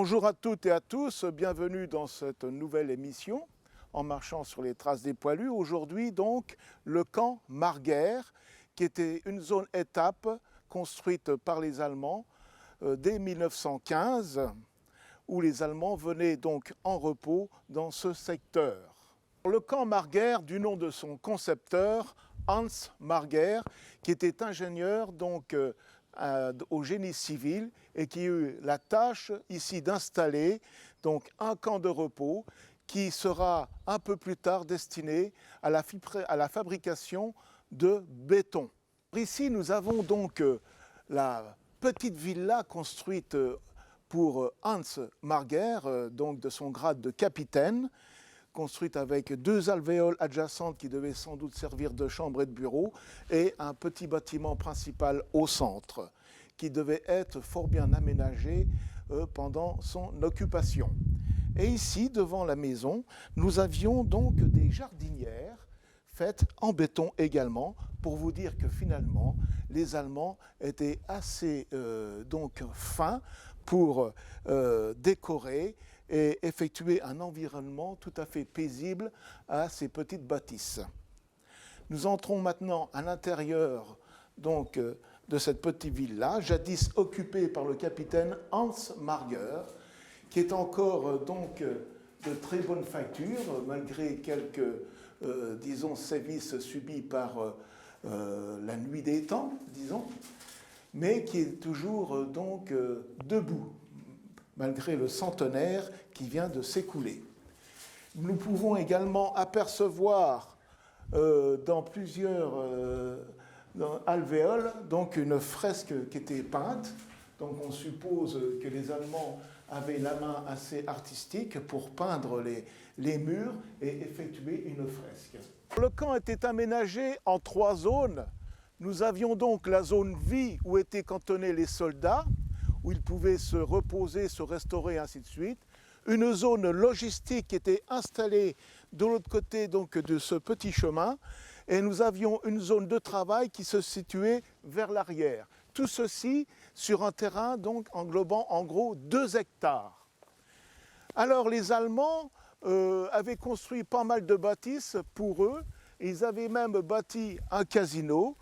Bonjour à toutes et à tous, bienvenue dans cette nouvelle émission en marchant sur les traces des poilus. Aujourd'hui donc le camp Marguerre qui était une zone étape construite par les Allemands dès 1915 où les Allemands venaient donc en repos dans ce secteur. Le camp Marguerre, du nom de son concepteur Hans Marguerre, qui était ingénieur donc au génie civil et qui a eu la tâche ici d'installer donc un camp de repos qui sera un peu plus tard destiné à la fabrication de béton. Ici nous avons donc la petite villa construite pour Hans Marguerre, donc de son grade de capitaine, construite avec deux alvéoles adjacentes qui devaient sans doute servir de chambre et de bureau, et un petit bâtiment principal au centre, qui devait être fort bien aménagé pendant son occupation. Et ici, devant la maison, nous avions donc des jardinières faites en béton également, pour vous dire que finalement, les Allemands étaient assez donc fins pour décorer et effectuer un environnement tout à fait paisible à ces petites bâtisses. Nous entrons maintenant à l'intérieur donc de cette petite villa, jadis occupée par le capitaine Hans Marguerre, qui est encore donc de très bonne facture, malgré quelques, disons, sévices subis par la nuit des temps, disons, mais qui est toujours donc debout, malgré le centenaire qui vient de s'écouler. Nous pouvons également apercevoir dans plusieurs alvéoles donc une fresque qui était peinte. Donc on suppose que les Allemands avaient la main assez artistique pour peindre les murs et effectuer une fresque. Le camp était aménagé en 3 zones. Nous avions donc la zone vie où étaient cantonnés les soldats, où ils pouvaient se reposer, se restaurer, ainsi de suite. Une zone logistique qui était installée de l'autre côté donc, de ce petit chemin. Et nous avions une zone de travail qui se situait vers l'arrière. Tout ceci sur un terrain donc, englobant en gros 2 hectares. Alors les Allemands avaient construit pas mal de bâtisses pour eux. Ils avaient même bâti un casino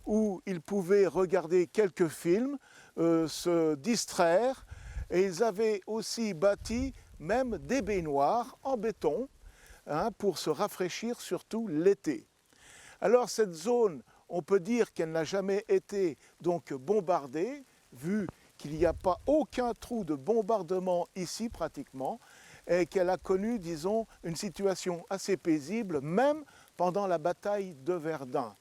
où ils pouvaient regarder quelques films, se distraire, et ils avaient aussi bâti même des baignoires en béton pour se rafraîchir surtout l'été. Alors cette zone, on peut dire qu'elle n'a jamais été donc bombardée, vu qu'il n'y a pas aucun trou de bombardement ici pratiquement, et qu'elle a connu, disons, une situation assez paisible, même pendant la bataille de Verdun.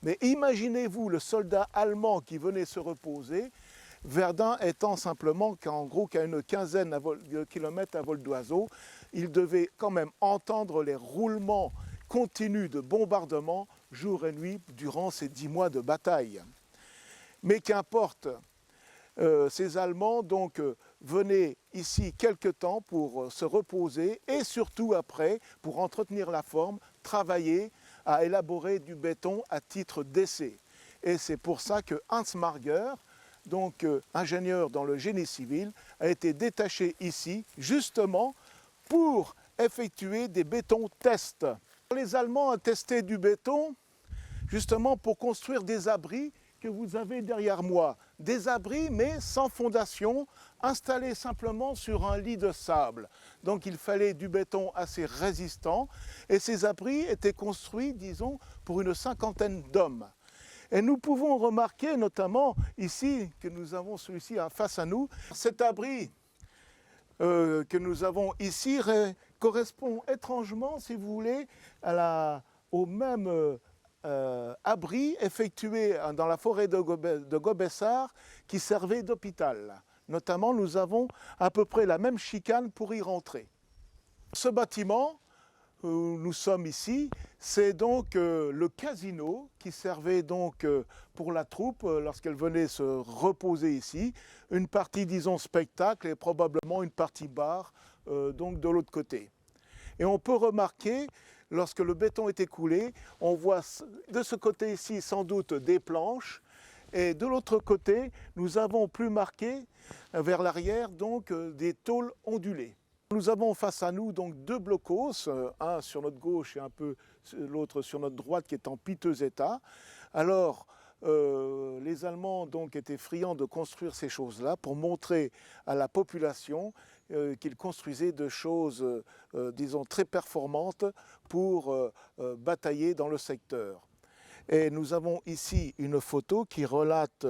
Mais imaginez-vous le soldat allemand qui venait se reposer, Verdun étant simplement qu'en gros qu'à une quinzaine de kilomètres à vol d'oiseau, il devait quand même entendre les roulements continus de bombardements jour et nuit durant ces 10 mois de bataille. Mais qu'importe, ces Allemands donc venaient ici quelque temps pour se reposer et surtout après pour entretenir la forme, travailler à élaborer du béton à titre d'essai. Et c'est pour ça que Hans Marguerre, donc ingénieur dans le génie civil, a été détaché ici justement pour effectuer des bétons tests. Les Allemands ont testé du béton justement pour construire des abris que vous avez derrière moi. Des abris mais sans fondation, installés simplement sur un lit de sable. Donc il fallait du béton assez résistant et ces abris étaient construits, disons, pour une 50aine d'hommes. Et nous pouvons remarquer notamment ici, que nous avons celui-ci face à nous, cet abri que nous avons ici correspond étrangement, si vous voulez, au même abri effectué dans la forêt de Gobessart qui servait d'hôpital. Notamment, nous avons à peu près la même chicane pour y rentrer. Ce bâtiment, où nous sommes ici, c'est donc le casino qui servait donc pour la troupe lorsqu'elle venait se reposer ici. Une partie, disons, spectacle et probablement une partie bar donc de l'autre côté. Et on peut remarquer, lorsque le béton est écoulé, on voit de ce côté-ci sans doute des planches Et de l'autre côté, nous avons plus marqué vers l'arrière donc des tôles ondulées. Nous avons face à nous donc deux blocos, un sur notre gauche et un peu l'autre sur notre droite qui est en piteux état. Alors les Allemands donc étaient friands de construire ces choses-là pour montrer à la population qu'ils construisaient de choses, disons, très performantes pour batailler dans le secteur. Et nous avons ici une photo qui relate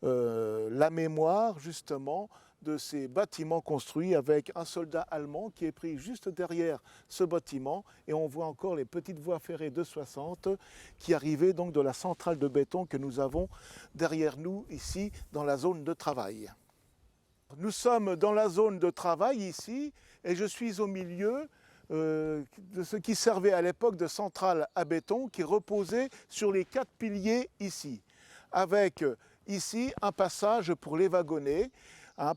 la mémoire justement de ces bâtiments construits avec un soldat allemand qui est pris juste derrière ce bâtiment et on voit encore les petites voies ferrées de 60 qui arrivaient donc de la centrale de béton que nous avons derrière nous ici dans la zone de travail. Nous sommes dans la zone de travail ici et je suis au milieu de ce qui servait à l'époque de centrale à béton qui reposait sur les 4 piliers ici, avec ici un passage pour les wagonnets,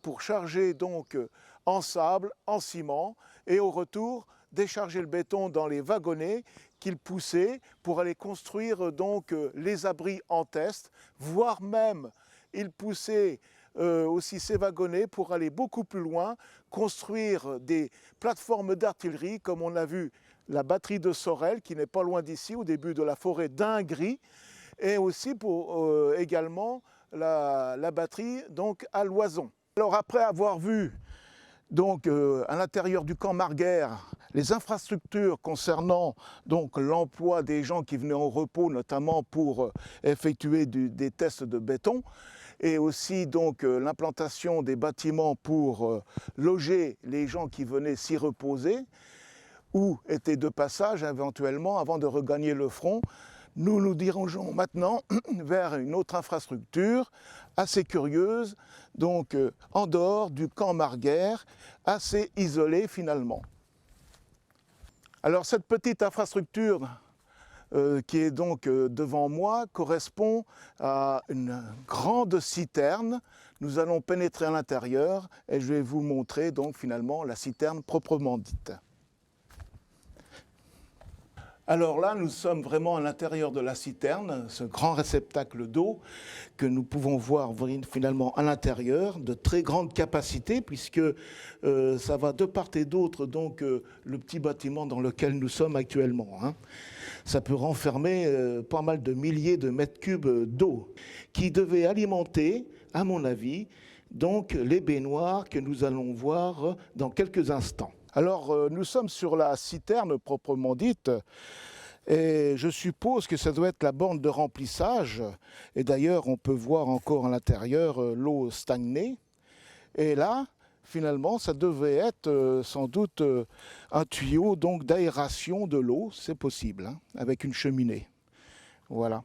pour charger donc en sable, en ciment et au retour décharger le béton dans les wagonnets qu'ils poussaient pour aller construire donc les abris en test, voire même ils poussaient aussi ces wagonnets pour aller beaucoup plus loin, construire des plateformes d'artillerie, comme on a vu la batterie de Sorel, qui n'est pas loin d'ici, au début de la forêt d'Ingry, et aussi pour également la batterie donc, à Loison. Alors après avoir vu donc, à l'intérieur du camp Marguerre, les infrastructures concernant donc l'emploi des gens qui venaient en repos, notamment pour effectuer des tests de béton, et aussi donc l'implantation des bâtiments pour loger les gens qui venaient s'y reposer, ou étaient de passage éventuellement avant de regagner le front. Nous nous dirigeons maintenant vers une autre infrastructure assez curieuse, donc en dehors du camp Marguerre, assez isolée finalement. Alors cette petite infrastructure qui est donc devant moi correspond à une grande citerne. Nous allons pénétrer à l'intérieur et je vais vous montrer donc finalement la citerne proprement dite. Alors là, nous sommes vraiment à l'intérieur de la citerne, ce grand réceptacle d'eau que nous pouvons voir finalement à l'intérieur, de très grande capacité, puisque ça va de part et d'autre, donc le petit bâtiment dans lequel nous sommes actuellement. Ça peut renfermer pas mal de milliers de mètres cubes d'eau, qui devait alimenter, à mon avis, donc les baignoires que nous allons voir dans quelques instants. Alors, nous sommes sur la citerne proprement dite, et je suppose que ça doit être la borne de remplissage. Et d'ailleurs, on peut voir encore à l'intérieur l'eau stagner. Et là, finalement, ça devait être sans doute un tuyau donc d'aération de l'eau, c'est possible, avec une cheminée. Voilà.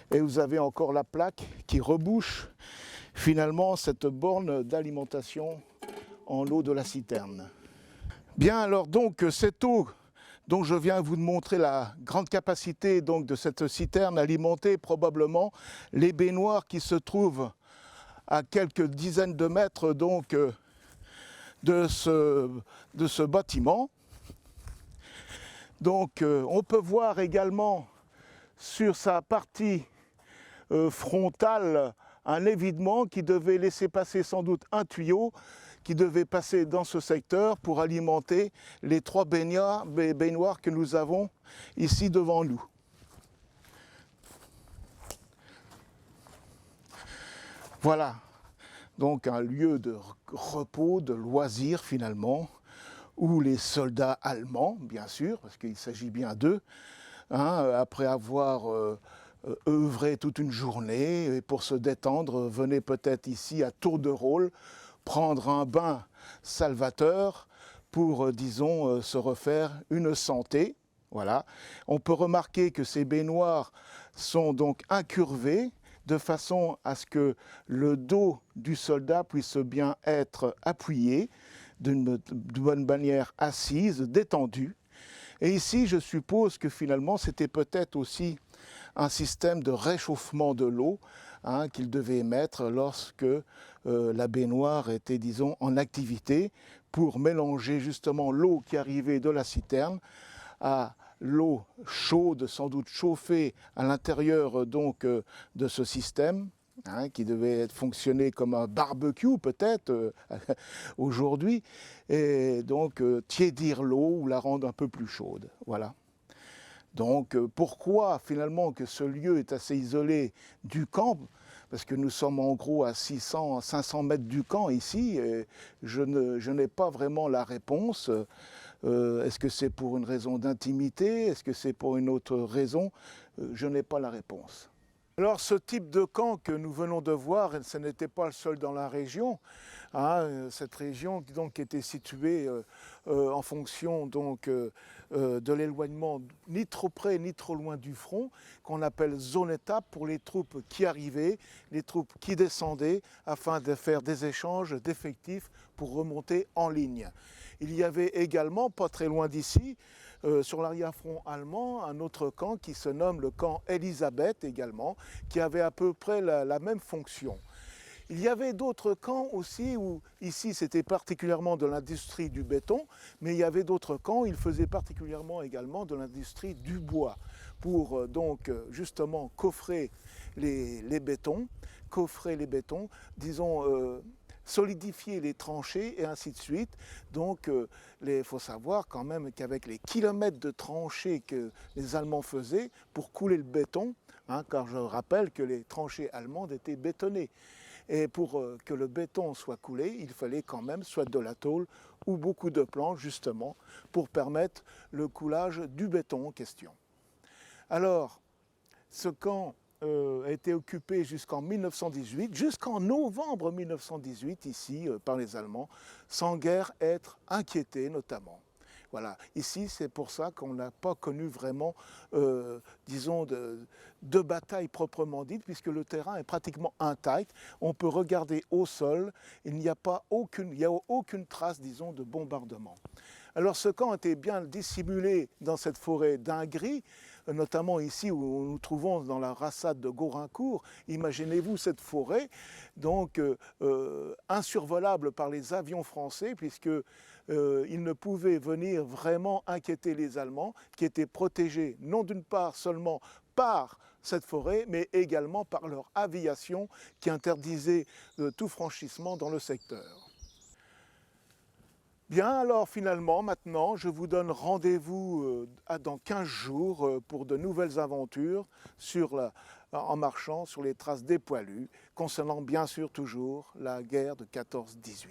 Et vous avez encore la plaque qui rebouche finalement cette borne d'alimentation en eau de la citerne. Bien, alors donc cette eau dont je viens vous montrer la grande capacité donc, de cette citerne alimenter probablement les baignoires qui se trouvent à quelques dizaines de mètres donc, de ce bâtiment. Donc on peut voir également sur sa partie frontale un évidement qui devait laisser passer sans doute un tuyau qui devait passer dans ce secteur pour alimenter les 3 baignoires que nous avons ici devant nous. Voilà, donc un lieu de repos, de loisirs finalement, où les soldats allemands, bien sûr, parce qu'il s'agit bien d'eux, après avoir œuvré toute une journée et pour se détendre, venaient peut-être ici à tour de rôle prendre un bain salvateur pour, disons, se refaire une santé. Voilà. On peut remarquer que ces baignoires sont donc incurvées de façon à ce que le dos du soldat puisse bien être appuyé d'une bonne manière assise, détendue. Et ici, je suppose que finalement, c'était peut-être aussi un système de réchauffement de l'eau qu'il devait émettre lorsque la baignoire était, disons, en activité pour mélanger justement l'eau qui arrivait de la citerne à l'eau chaude, sans doute chauffée à l'intérieur donc de ce système, hein, qui devait fonctionner comme un barbecue peut-être aujourd'hui, et donc tiédir l'eau ou la rendre un peu plus chaude. Voilà. Donc pourquoi finalement que ce lieu est assez isolé du camp? Parce que nous sommes en gros à 500 mètres du camp ici, et je n'ai pas vraiment la réponse. Est-ce que c'est pour une raison d'intimité? Est-ce que c'est pour une autre raison? Je n'ai pas la réponse. Alors ce type de camp que nous venons de voir, ce n'était pas le seul dans la région. Hein, cette région donc était située en fonction donc, de l'éloignement ni trop près ni trop loin du front, qu'on appelle zone étape pour les troupes qui arrivaient, les troupes qui descendaient, afin de faire des échanges d'effectifs pour remonter en ligne. Il y avait également, pas très loin d'ici, sur l'arrière-front allemand, un autre camp qui se nomme le camp Elisabeth également, qui avait à peu près la même fonction. Il y avait d'autres camps aussi où, ici, c'était particulièrement de l'industrie du béton, mais il y avait d'autres camps où ils faisaient particulièrement également de l'industrie du bois, pour donc justement coffrer les bétons, disons, solidifier les tranchées et ainsi de suite. Donc il faut savoir quand même qu'avec les kilomètres de tranchées que les Allemands faisaient pour couler le béton, hein, car je rappelle que les tranchées allemandes étaient bétonnées. Et pour que le béton soit coulé, il fallait quand même soit de la tôle ou beaucoup de planches, justement, pour permettre le coulage du béton en question. Alors, ce camp a été occupé jusqu'en 1918, jusqu'en novembre 1918, ici, par les Allemands, sans guère être inquiétés, notamment. Voilà, ici c'est pour ça qu'on n'a pas connu vraiment, disons, de bataille proprement dite, puisque le terrain est pratiquement intact. On peut regarder au sol, il n'y a aucune trace, disons, de bombardement. Alors ce camp était bien dissimulé dans cette forêt d'Ingrie, notamment ici où nous nous trouvons dans la rassade de Gorincourt. Imaginez-vous cette forêt, donc insurvolable par les avions français, puisque ils ne pouvaient venir vraiment inquiéter les Allemands, qui étaient protégés non d'une part seulement par cette forêt, mais également par leur aviation qui interdisait tout franchissement dans le secteur. Bien, alors finalement, maintenant, je vous donne rendez-vous dans 15 jours pour de nouvelles aventures en marchant sur les traces des poilus, concernant bien sûr toujours la guerre de 14-18.